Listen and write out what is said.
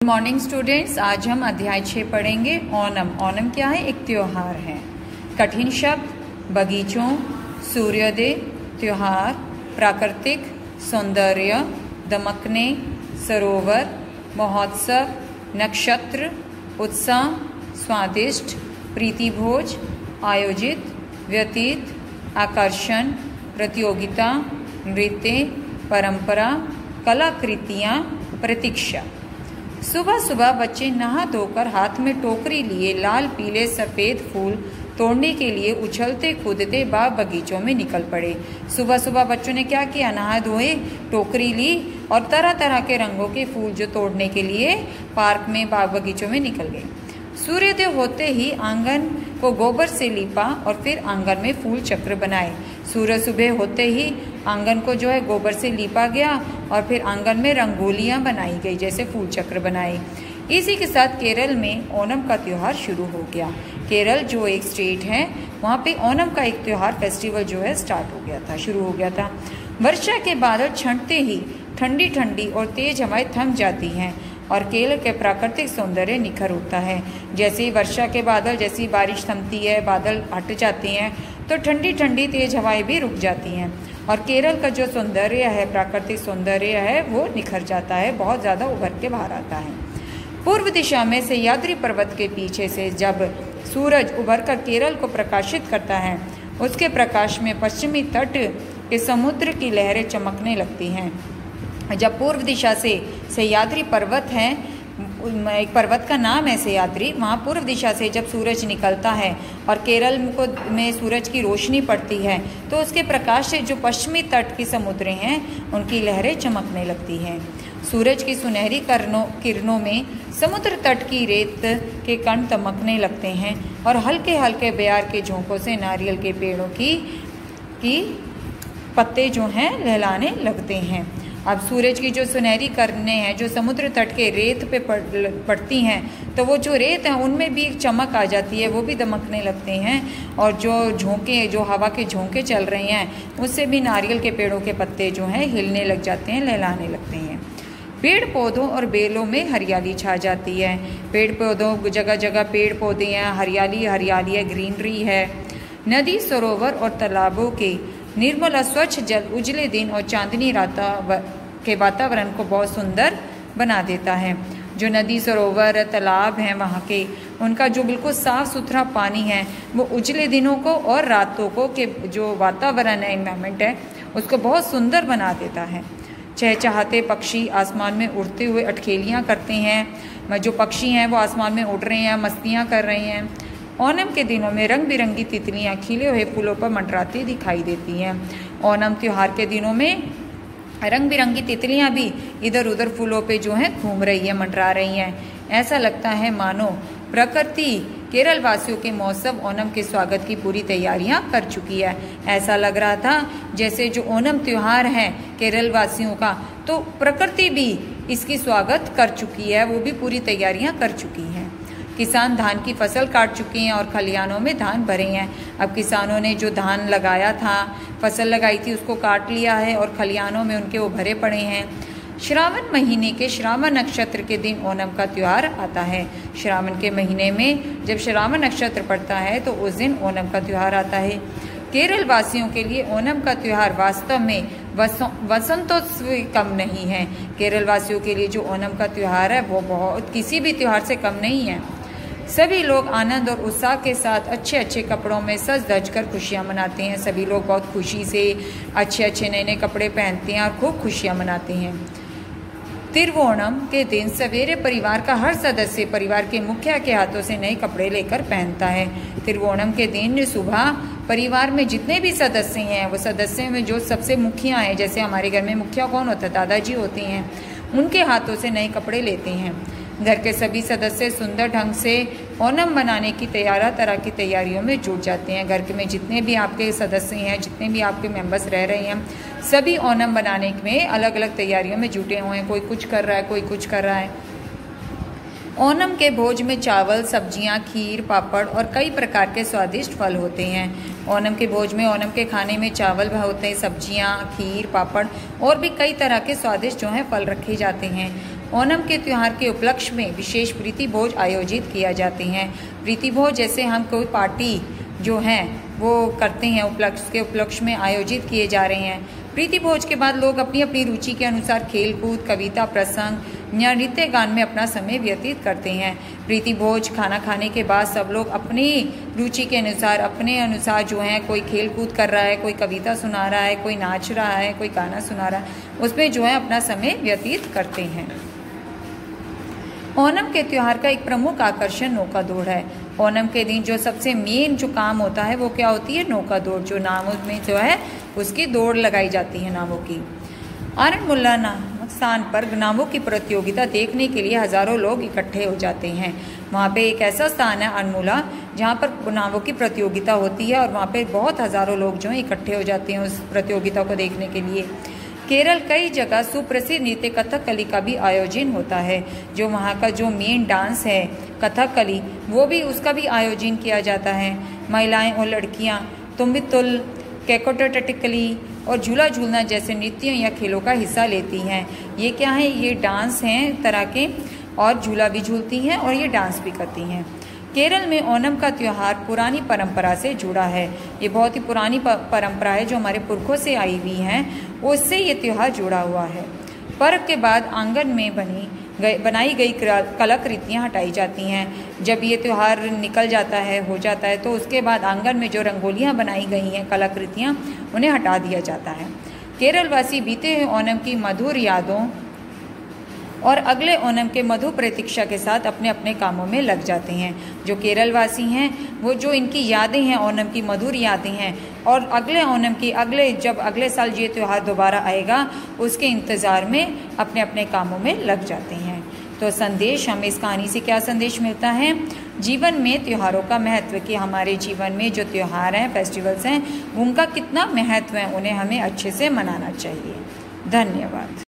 Morning students, आज हम अध्याय 6 पढ़ेंगे। ओणम। ओणम क्या है? एक त्योहार है। कठिन शब्द: बगीचों, सूर्योदय, त्योहार, प्राकृतिक सौंदर्य, दमकने, सरोवर, महोत्सव, नक्षत्र, उत्साह, स्वादिष्ट, प्रीतिभोज, आयोजित, व्यतीत, आकर्षण, प्रतियोगिता, नृत्य, परंपरा, कलाकृतियाँ, प्रतीक्षा। सुबह सुबह बच्चे नहा धोकर हाथ में टोकरी लिए लाल पीले सफेद फूल तोड़ने के लिए उछलते कूदते बाग बगीचों में निकल पड़े। सुबह सुबह बच्चों ने क्या किया? नहा धोए, टोकरी ली और तरह तरह के रंगों के फूल जो तोड़ने के लिए पार्क में बाग बगीचों में निकल गए। सूर्योदय होते ही आंगन को गोबर से लीपा और फिर आंगन में फूल चक्र बनाए। सूरज सुबह होते ही आंगन को जो है गोबर से लीपा गया और फिर आंगन में रंगोलियां बनाई गई, जैसे फूल चक्र बनाए। इसी के साथ केरल में ओणम का त्यौहार शुरू हो गया। केरल जो एक स्टेट है, वहाँ पे ओणम का एक त्यौहार फेस्टिवल जो है स्टार्ट हो गया था, शुरू हो गया था। वर्षा के बादल छंटते ही ठंडी ठंडी और तेज हवाएं थम जाती हैं और केरल के प्राकृतिक सौंदर्य निखर होता है। जैसे ही वर्षा के बादल, जैसी बारिश थमती है, बादल हट जाते हैं, तो ठंडी ठंडी तेज हवाएं भी रुक जाती हैं और केरल का जो सौंदर्य है, प्राकृतिक सौंदर्य है, वो निखर जाता है, बहुत ज़्यादा उभर के बाहर आता है। पूर्व दिशा में सह्याद्री पर्वत के पीछे से जब सूरज उभरकर केरल को प्रकाशित करता है, उसके प्रकाश में पश्चिमी तट के समुद्र की लहरें चमकने लगती हैं। जब पूर्व दिशा से सह्याद्री पर्वत है, एक पर्वत का नाम है सह्याद्री, वहाँ पूर्व दिशा से जब सूरज निकलता है और केरल में सूरज की रोशनी पड़ती है, तो उसके प्रकाश से जो पश्चिमी तट की समुद्र हैं, उनकी लहरें चमकने लगती हैं। सूरज की सुनहरी किरणों में समुद्र तट की रेत के कण दमकने लगते हैं और हल्के हल्के बयार के झोंकों से नारियल के पेड़ों की पत्ते जो हैं लहलाने लगते हैं। अब सूरज की जो सुनहरी किरणें हैं, जो समुद्र तट के रेत पे पड़ती हैं, तो वो जो रेत है उनमें भी एक चमक आ जाती है, वो भी दमकने लगते हैं और जो हवा के झोंके चल रहे हैं, उससे भी नारियल के पेड़ों के पत्ते जो हैं हिलने लग जाते हैं, लहलाने लगते हैं। पेड़ पौधों और बेलों में हरियाली छा जाती है। पेड़ पौधों, जगह जगह पेड़ पौधे हैं, हरियाली हरियाली है, ग्रीनरी है। नदी, सरोवर और तालाबों के निर्मल और स्वच्छ जल उजले दिन और चांदनी रात के वातावरण को बहुत सुंदर बना देता है। जो नदी, सरोवर, तालाब हैं वहाँ के, उनका जो बिल्कुल साफ सुथरा पानी है, वो उजले दिनों को और रातों को के जो वातावरण है, एनवायरनमेंट है, उसको बहुत सुंदर बना देता है। चहचहाते पक्षी आसमान में उड़ते हुए अटखेलियाँ करते हैं। जो पक्षी हैं वो आसमान में उड़ रहे हैं, मस्तियाँ कर रहे हैं। ओणम के दिनों में रंग बिरंगी तितलियाँ खिले हुए फूलों पर मंडराती दिखाई देती हैं। ओणम त्योहार के दिनों में रंग बिरंगी तितलियाँ भी इधर उधर फूलों पे जो हैं घूम रही हैं, मंडरा रही हैं। ऐसा लगता है मानो प्रकृति केरल वासियों के महोत्सव ओणम के स्वागत की पूरी तैयारियां कर चुकी है। ऐसा लग रहा था जैसे जो ओणम त्योहार है केरल वासियों का, तो प्रकृति भी इसकी स्वागत कर चुकी है, वो भी पूरी तैयारियां कर चुकी हैं। किसान धान की फसल काट चुके हैं और खलिहानों में धान भरे हैं। अब किसानों ने जो धान लगाया था, फसल लगाई थी, उसको काट लिया है और खलिहानों में उनके वो भरे पड़े हैं। श्रावण महीने के श्रावण नक्षत्र के दिन ओणम का त्यौहार आता है। श्रावण के महीने में जब श्रावण नक्षत्र पड़ता है, तो उस दिन ओणम का त्यौहार आता है। केरल वासियों के लिए ओणम का त्यौहार वास्तव में वसंतोत्सव कम नहीं है। केरल वासियों के लिए जो ओणम का त्यौहार है, वो बहुत किसी भी त्यौहार से कम नहीं है। सभी लोग आनंद और उत्साह के साथ अच्छे अच्छे कपड़ों में सज धज कर खुशियाँ मनाते हैं। सभी लोग बहुत खुशी से अच्छे अच्छे नए नए कपड़े पहनते हैं और खूब खुशियाँ मनाते हैं। तिरुवोणम के दिन सवेरे परिवार का हर सदस्य परिवार के मुखिया के हाथों से नए कपड़े लेकर पहनता है। तिरुवोणम के दिन सुबह परिवार में जितने भी सदस्य हैं, वो सदस्य में जो सबसे मुखिया हैं, जैसे हमारे घर में मुखिया कौन होता है? दादाजी होते हैं। उनके हाथों से नए कपड़े लेते हैं। घर के सभी सदस्य सुंदर ढंग से ओणम मनाने की तरह की तैयारियों में जुट जाते हैं। घर में जितने भी आपके सदस्य हैं, जितने भी आपके मेंबर्स रह रहे हैं, सभी ओणम मनाने में अलग अलग तैयारियों में जुटे हुए हैं। कोई कुछ कर रहा है, कोई कुछ कर रहा है। ओणम के भोज में चावल, सब्जियां, खीर, पापड़ और कई प्रकार के स्वादिष्ट फल होते हैं। ओणम के भोज में, ओणम के खाने में चावल होते हैं, सब्जियां, खीर, पापड़ और भी कई तरह के स्वादिष्ट जो हैं फल रखे जाते हैं। ओणम के त्यौहार के उपलक्ष्य में विशेष प्रीति भोज आयोजित किया जाते हैं। प्रीति भोज जैसे हम कोई पार्टी जो हैं वो करते हैं, उपलक्ष्य में आयोजित किए जा रहे हैं। प्रीति भोज के बाद लोग अपनी अपनी रुचि के अनुसार खेल कूद, कविता, प्रसंग या नृत्य गान में अपना समय व्यतीत करते हैं। प्रीति भोज खाना खाने के बाद सब लोग अपनी रुचि के अनुसार, अपने अनुसार जो है, कोई खेल कूद कर रहा है, कोई कविता सुना रहा है, कोई नाच रहा है, कोई गाना सुना रहा है, उसमें जो है अपना समय व्यतीत करते हैं। ओणम के त्यौहार का एक प्रमुख आकर्षण नौका दौड़ है। ओणम के दिन जो सबसे मेन जो काम होता है वो क्या होती है? नौका दौड़, जो नावों में जो है उसकी दौड़ लगाई जाती है नावों की। आरनमुला नामक स्थान पर नावों की प्रतियोगिता देखने के लिए हजारों लोग इकट्ठे हो जाते हैं। वहाँ पे एक ऐसा स्थान है आरनमुला जहाँ पर नावों की प्रतियोगिता होती है और वहाँ पे बहुत हजारों लोग जो है इकट्ठे हो जाते हैं उस प्रतियोगिता को देखने के लिए। केरल कई जगह सुप्रसिद्ध नृत्य कथकली का भी आयोजन होता है। जो वहाँ का जो मेन डांस है कथकली, वो भी उसका भी आयोजन किया जाता है। महिलाएं और लड़कियाँ तुम्बितुल, केकोटटकली और झूला झूलना जैसे नृत्यों या खेलों का हिस्सा लेती हैं। ये क्या है? ये डांस हैं तरह के, और झूला भी झूलती हैं और ये डांस भी करती हैं। केरल में ओणम का त्यौहार पुरानी परंपरा से जुड़ा है। ये बहुत ही पुरानी परंपरा है जो हमारे पुरखों से आई हुई है, उससे ये त्यौहार जुड़ा हुआ है। पर्व के बाद आंगन में बनाई गई कलाकृतियाँ हटाई जाती हैं। जब ये त्यौहार निकल जाता है, हो जाता है, तो उसके बाद आंगन में जो रंगोलियाँ बनाई गई हैं, कलाकृतियाँ, उन्हें हटा दिया जाता है। केरलवासी बीते हुए ओणम की मधुर यादों और अगले ओणम के मधुर प्रतीक्षा के साथ अपने अपने कामों में लग जाते हैं। जो केरलवासी हैं वो जो इनकी यादें हैं, ओणम की मधुर यादें हैं, और अगले ओणम की जब अगले साल ये त्यौहार दोबारा आएगा उसके इंतज़ार में अपने अपने कामों में लग जाते हैं। तो संदेश, हमें इस कहानी से क्या संदेश मिलता है? जीवन में त्योहारों का महत्व, कि हमारे जीवन में जो त्यौहार हैं, फेस्टिवल्स हैं, उनका कितना महत्व है, उन्हें हमें अच्छे से मनाना चाहिए। धन्यवाद।